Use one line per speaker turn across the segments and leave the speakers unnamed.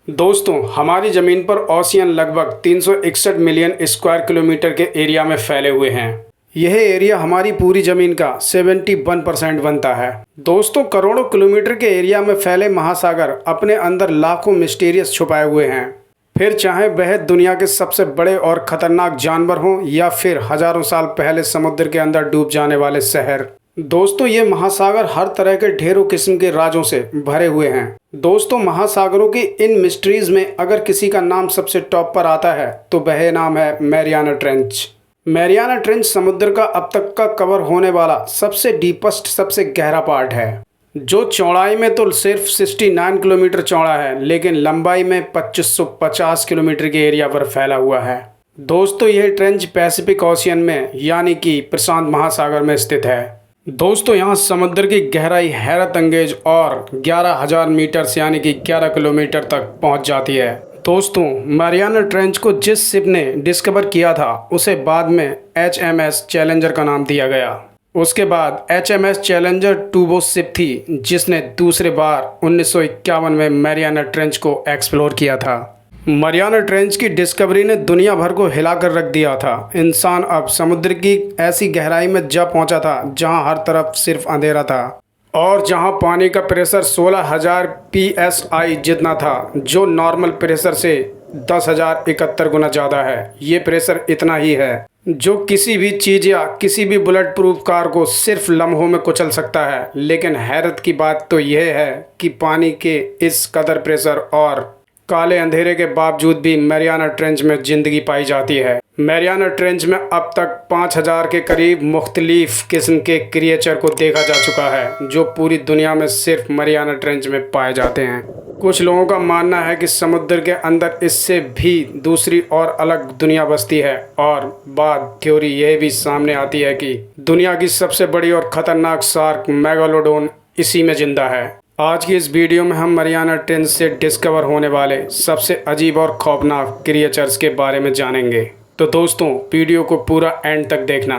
दोस्तों, हमारी ज़मीन पर ओशियन लगभग 361 मिलियन स्क्वायर किलोमीटर के एरिया में फैले हुए हैं। यह एरिया हमारी पूरी ज़मीन का 71% बनता है। दोस्तों, करोड़ों किलोमीटर के एरिया में फैले महासागर अपने अंदर लाखों मिस्टीरियस छुपाए हुए हैं। फिर चाहे वह दुनिया के सबसे बड़े और ख़तरनाक जानवर हों या फिर हज़ारों साल पहले समुद्र के अंदर डूब जाने वाले शहर। दोस्तों, ये महासागर हर तरह के ढेरों किस्म के राजों से भरे हुए हैं। दोस्तों, महासागरों की इन मिस्ट्रीज में अगर किसी का नाम सबसे टॉप पर आता है तो वह नाम है मैरियाना ट्रेंच। मैरियाना ट्रेंच समुद्र का अब तक का कवर होने वाला सबसे डीपेस्ट, सबसे गहरा पार्ट है, जो चौड़ाई में तो सिर्फ 69 किलोमीटर चौड़ा है, लेकिन लंबाई में 2550 किलोमीटर के एरिया पर फैला हुआ है। दोस्तों, यह ट्रेंच पैसिफिक ओशियन में यानी कि प्रशांत महासागर में स्थित है। दोस्तों, यहाँ समुद्र की गहराई हैरत अंगेज और 11,000 मीटर यानी कि 11 किलोमीटर तक पहुँच जाती है। दोस्तों, मैरियाना ट्रेंच को जिस शिप ने डिस्कवर किया था उसे बाद में HMS चैलेंजर का नाम दिया गया। उसके बाद HMS चैलेंजर टूबो शिप थी जिसने दूसरे बार 1951 में मैरियाना ट्रेंच को एक्सप्लोर किया था। मैरियाना ट्रेंच की डिस्कवरी ने दुनिया भर को हिलाकर रख दिया था। इंसान अब समुद्र की ऐसी गहराई में जा पहुंचा था जहां हर तरफ सिर्फ अंधेरा था और जहां पानी का प्रेशर 16,000 PSI जितना था, जो नॉर्मल प्रेशर से 10,071 गुना ज़्यादा है। ये प्रेशर इतना ही है जो किसी भी चीज़ या किसी भी बुलेट प्रूफ कार को सिर्फ लम्हों में कुचल सकता है। लेकिन हैरत की बात तो यह है कि पानी के इस कदर प्रेशर और काले अंधेरे के बावजूद भी मैरियाना ट्रेंच में ज़िंदगी पाई जाती है। मैरियाना ट्रेंच में अब तक 5,000 के करीब मुख्तलिफ किस्म के क्रिएचर को देखा जा चुका है, जो पूरी दुनिया में सिर्फ मैरियाना ट्रेंच में पाए जाते हैं। कुछ लोगों का मानना है कि समुद्र के अंदर इससे भी दूसरी और अलग दुनिया बसती है, और बाद थ्योरी यह भी सामने आती है कि दुनिया की सबसे बड़ी और ख़तरनाक शार्क मेगालोडोन इसी में जिंदा है। आज की इस वीडियो में हम मैरियाना ट्रेंच से डिस्कवर होने वाले सबसे अजीब और खौफनाक क्रिएचर्स के बारे में जानेंगे। तो दोस्तों, वीडियो को पूरा एंड तक देखना।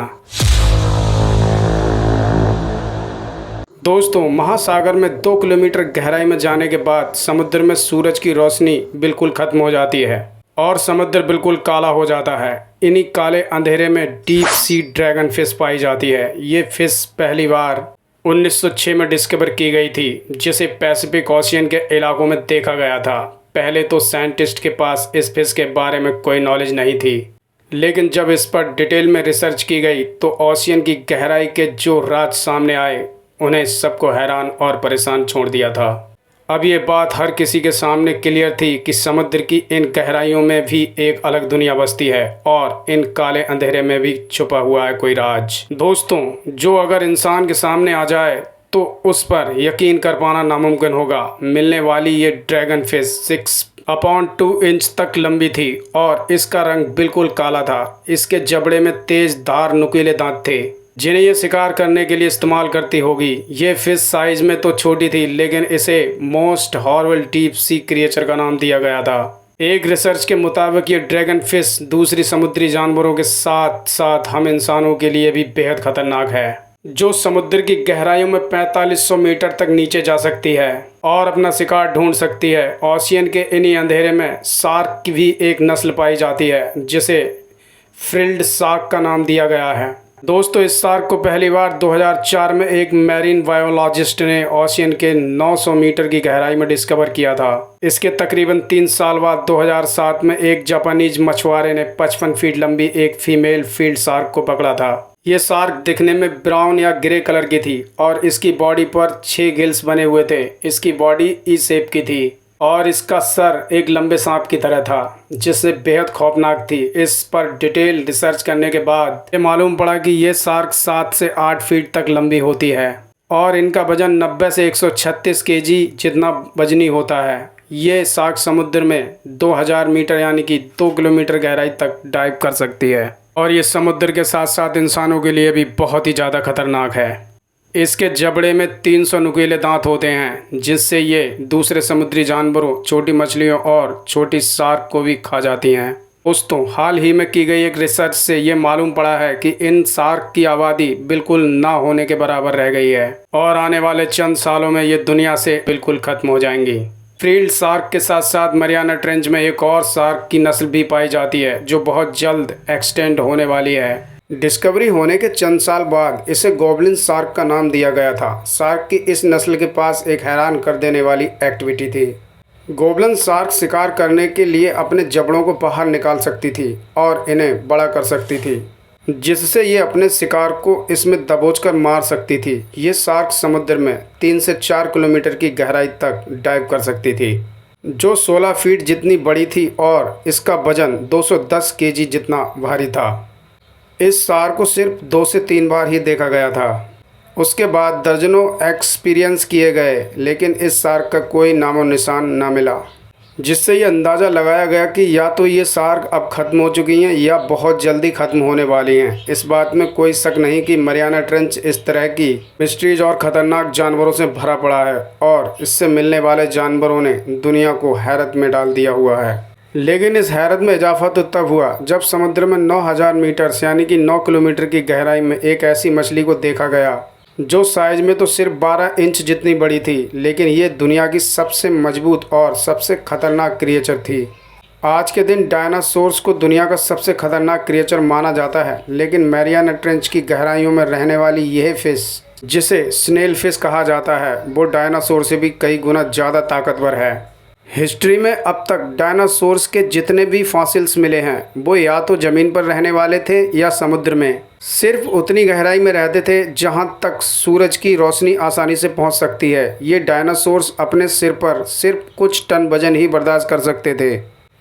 दोस्तों, महासागर में 2 किलोमीटर गहराई में जाने के बाद समुद्र में सूरज की रोशनी बिल्कुल खत्म हो जाती है और समुद्र बिल्कुल काला हो जाता है। इन्हीं काले अंधेरे में डीप सी ड्रैगन फिश पाई जाती है। ये फिश पहली बार 1906 में डिस्कवर की गई थी, जिसे पैसिफिक ओशियन के इलाकों में देखा गया था। पहले तो साइंटिस्ट के पास इस फिश के बारे में कोई नॉलेज नहीं थी, लेकिन जब इस पर डिटेल में रिसर्च की गई तो ओशियन की गहराई के जो राज सामने आए, उन्हें सबको हैरान और परेशान छोड़ दिया था। अब ये बात हर किसी के सामने क्लियर थी कि समुद्र की इन गहराइयों में भी एक अलग दुनिया बसती है और इन काले अंधेरे में भी छुपा हुआ है कोई राज। दोस्तों, जो अगर इंसान के सामने आ जाए तो उस पर यकीन कर पाना नामुमकिन होगा। मिलने वाली ये ड्रैगन फिश 6/2 इंच तक लंबी थी और इसका रंग बिल्कुल काला था। इसके जबड़े में तेज धार नुकीले दांत थे जिन्हें ये शिकार करने के लिए इस्तेमाल करती होगी। ये फिश साइज में तो छोटी थी, लेकिन इसे most horrible deep sea creature का नाम दिया गया था। एक रिसर्च के मुताबिक ये ड्रैगन फिश दूसरी समुद्री जानवरों के साथ साथ हम इंसानों के लिए भी बेहद खतरनाक है, जो समुद्र की गहराइयों में 4500 मीटर तक नीचे जा सकती है और अपना शिकार ढूंढ सकती है। ओशियन के इन्हीं अंधेरे में शार्क की भी एक नस्ल पाई जाती है, जिसे फ्रिल्ड शार्क का नाम दिया गया है। दोस्तों, इस शार्क को पहली बार 2004 में एक मैरीन बायोलॉजिस्ट ने ओशियन के 900 मीटर की गहराई में डिस्कवर किया था। इसके तकरीबन 3 साल बाद 2007 में एक जापानीज मछुआरे ने 55 फीट लंबी एक फीमेल फील्ड शार्क को पकड़ा था। ये शार्क दिखने में ब्राउन या ग्रे कलर की थी और इसकी बॉडी पर 6 गिल्स बने हुए थे। इसकी बॉडी ई शेप की थी और इसका सर एक लंबे सांप की तरह था, जिससे बेहद खौफनाक थी। इस पर डिटेल रिसर्च करने के बाद ये मालूम पड़ा कि ये शार्क 7 से 8 फीट तक लंबी होती है और इनका वजन 90 से 136 केजी जितना वजनी होता है। ये शार्क समुद्र में 2000 मीटर यानी कि 2 किलोमीटर गहराई तक डाइव कर सकती है और ये समुद्र के साथ साथ इंसानों के लिए भी बहुत ही ज़्यादा खतरनाक है। इसके जबड़े में 300 नुकीले दांत होते हैं, जिससे ये दूसरे समुद्री जानवरों, छोटी मछलियों और छोटी शार्क को भी खा जाती हैं। दोस्तों, हाल ही में की गई एक रिसर्च से ये मालूम पड़ा है कि इन शार्क की आबादी बिल्कुल ना होने के बराबर रह गई है और आने वाले चंद सालों में ये दुनिया से बिल्कुल खत्म हो जाएंगी। फ्रील्ड शार्क के साथ साथ मरियाना ट्रेंच में एक और शार्क की नस्ल भी पाई जाती है जो बहुत जल्द एक्सटेंड होने वाली है। डिस्कवरी होने के चंद साल बाद इसे गॉबलिन शार्क का नाम दिया गया था। शार्क की इस नस्ल के पास एक हैरान कर देने वाली एक्टिविटी थी। गॉबलिन शार्क शिकार करने के लिए अपने जबड़ों को बाहर निकाल सकती थी और इन्हें बड़ा कर सकती थी, जिससे ये अपने शिकार को इसमें दबोचकर मार सकती थी। ये शार्क समुद्र में 3 से 4 किलोमीटर की गहराई तक डाइव कर सकती थी, जो 16 फीट जितनी बड़ी थी और इसका वजन 210 केजी जितना भारी था। इस शार्क को सिर्फ 2 से 3 बार ही देखा गया था। उसके बाद दर्जनों एक्सपीरियंस किए गए, लेकिन इस शार्क का कोई नामो निशान न मिला, जिससे ये अंदाज़ा लगाया गया कि या तो ये शार्क अब ख़त्म हो चुकी हैं या बहुत जल्दी ख़त्म होने वाली हैं। इस बात में कोई शक नहीं कि मरियाना ट्रेंच इस तरह की मिस्ट्रीज और ख़तरनाक जानवरों से भरा पड़ा है और इससे मिलने वाले जानवरों ने दुनिया को हैरत में डाल दिया हुआ है। लेकिन इस हैरत में इजाफा तो तब हुआ जब समुद्र में 9000 मीटर्स यानी कि 9 किलोमीटर की गहराई में एक ऐसी मछली को देखा गया जो साइज में तो सिर्फ 12 इंच जितनी बड़ी थी, लेकिन ये दुनिया की सबसे मजबूत और सबसे खतरनाक क्रिएचर थी। आज के दिन डायनासोर्स को दुनिया का सबसे खतरनाक क्रिएचर माना जाता है, लेकिन मैरियाना ट्रेंच की गहराइयों में रहने वाली यह फिश, जिसे स्नेल फिश कहा जाता है, वो डायनासोर से भी कई गुना ज़्यादा ताकतवर है। हिस्ट्री में अब तक डायनासोर्स के जितने भी फॉसिल्स मिले हैं वो या तो ज़मीन पर रहने वाले थे या समुद्र में सिर्फ उतनी गहराई में रहते थे जहां तक सूरज की रोशनी आसानी से पहुंच सकती है। ये डायनासोर्स अपने सिर पर सिर्फ कुछ टन वजन ही बर्दाश्त कर सकते थे,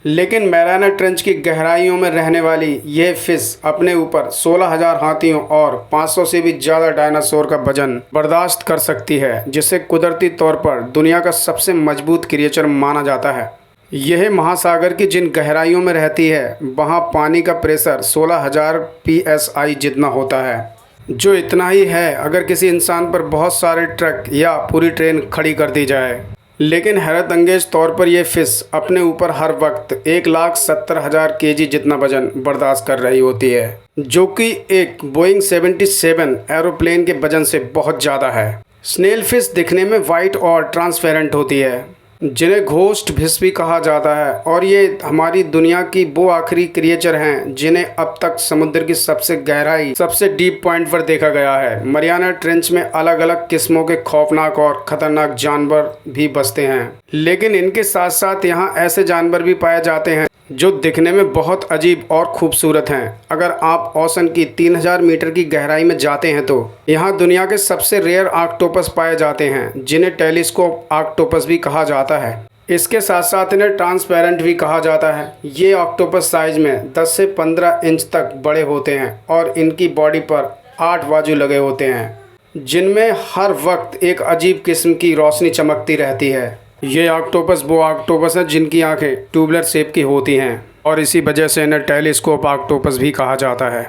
लेकिन मैरियाना ट्रेंच की गहराइयों में रहने वाली यह फिश अपने ऊपर 16,000 हाथियों और 500 से भी ज़्यादा डायनासोर का वजन बर्दाश्त कर सकती है, जिसे कुदरती तौर पर दुनिया का सबसे मजबूत क्रिएचर माना जाता है। यह महासागर की जिन गहराइयों में रहती है वहाँ पानी का प्रेशर 16,000 PSI जितना होता है, जो इतना ही है अगर किसी इंसान पर बहुत सारे ट्रक या पूरी ट्रेन खड़ी कर दी जाए। लेकिन हैरत अंगेज तौर पर यह फिश अपने ऊपर हर वक्त 1,70,000 केजी जितना वजन बर्दाश्त कर रही होती है, जो कि एक बोइंग 77 एरोप्लेन के वजन से बहुत ज़्यादा है। स्नेल फिश दिखने में वाइट और ट्रांसपेरेंट होती है, जिन्हें घोस्ट फिश भी कहा जाता है, और ये हमारी दुनिया की वो आखिरी क्रिएचर हैं जिन्हें अब तक समुद्र की सबसे गहराई, सबसे डीप पॉइंट पर देखा गया है। मरियाना ट्रेंच में अलग अलग किस्मों के खौफनाक और ख़तरनाक जानवर भी बसते हैं, लेकिन इनके साथ साथ यहाँ ऐसे जानवर भी पाए जाते हैं जो दिखने में बहुत अजीब और खूबसूरत हैं। अगर आप ओशन की 3000 मीटर की गहराई में जाते हैं तो यहाँ दुनिया के सबसे रेयर ऑक्टोपस पाए जाते हैं, जिन्हें टेलीस्कोप ऑक्टोपस भी कहा जाता है। इसके साथ साथ इन्हें ट्रांसपेरेंट भी कहा जाता है। ये ऑक्टोपस साइज में 10 से 15 इंच तक बड़े होते हैं और इनकी बॉडी पर 8 बाजू लगे होते हैं, जिनमें हर वक्त एक अजीब किस्म की रोशनी चमकती रहती है। ये ऑक्टोपस वो ऑक्टोपस हैं जिनकी आंखें ट्यूबलर शेप की होती हैं और इसी वजह से इन्हें टेलीस्कोप ऑक्टोपस भी कहा जाता है।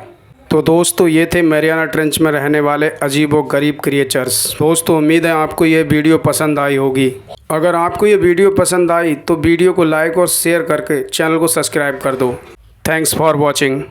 तो दोस्तों, ये थे मैरियाना ट्रेंच में रहने वाले अजीब व गरीब क्रिएचर्स। दोस्तों, उम्मीद है आपको ये वीडियो पसंद आई होगी। अगर आपको ये वीडियो पसंद आई तो वीडियो को लाइक और शेयर करके चैनल को सब्सक्राइब कर दो। Thanks for watching.